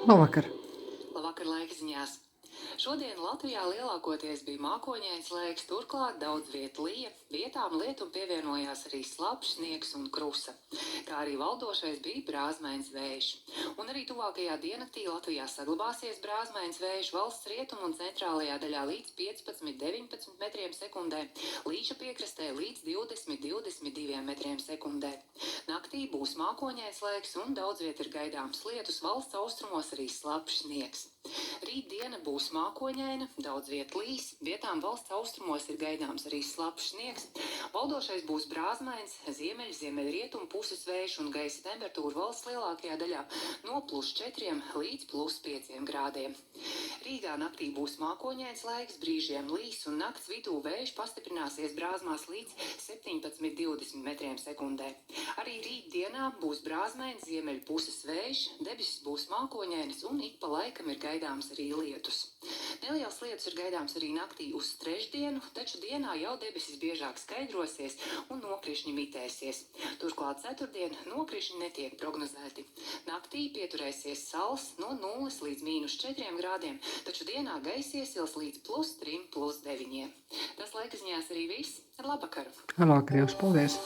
Labvakar! Labvakar laika ziņās. Šodien Latvijā lielākoties bija mākoņains laiks, turklāt daudz viet lija, vietām lietum pievienojās arī slapjš sniegs un krusa, kā arī valdošais bija brāzmains vējš. Un arī tuvākajā diennaktī Latvijā saglabāsies brāzmains vējš valsts rietumu un centrālajā daļā līdz 15–19 metriem sekundē, Līča piekrastē līdz 20–22 metriem sekundē. Naktī būs mākoņains laiks un daudz viet ir gaidāms lietus, valsts austrumos arī slapjš sniegs. Rīt diena būs mākoņaina, daudz viet līs, vietām valsts austrumos ir gaidāms arī slapjš sniegs. Valdošais būs brāzmains, ziemeļrietumu puses vējš un gaisa temperatūra valsts lielākajā daļā no +4 līdz +5 grādiem. Rīgā naktī būs mākoņains laiks, brīžiem līs un nakts vidū vējš pastiprināsies brāzmās līdz 17–20 metriem sekundē. Arī rīt dienā būs brāzmains, ziemeļu puses vējš, debesis būs mākoņainas un ik pa laikam ir gaidāms arī lietus. Neliels lietus ir gaidāms arī naktī uz trešdienu, taču dienā jau debesis biežāk skaidrosies un nokrišņi mitēsies. Turklāt ceturtdien nokrišņi netiek prognozēti. Naktī pieturēsies sals no 0 līdz -4 grādiem, taču dienā gaisa iesils līdz +3–+9. Tas laika ziņās arī viss. Ar labvakaru! Labvakar, jums paldies!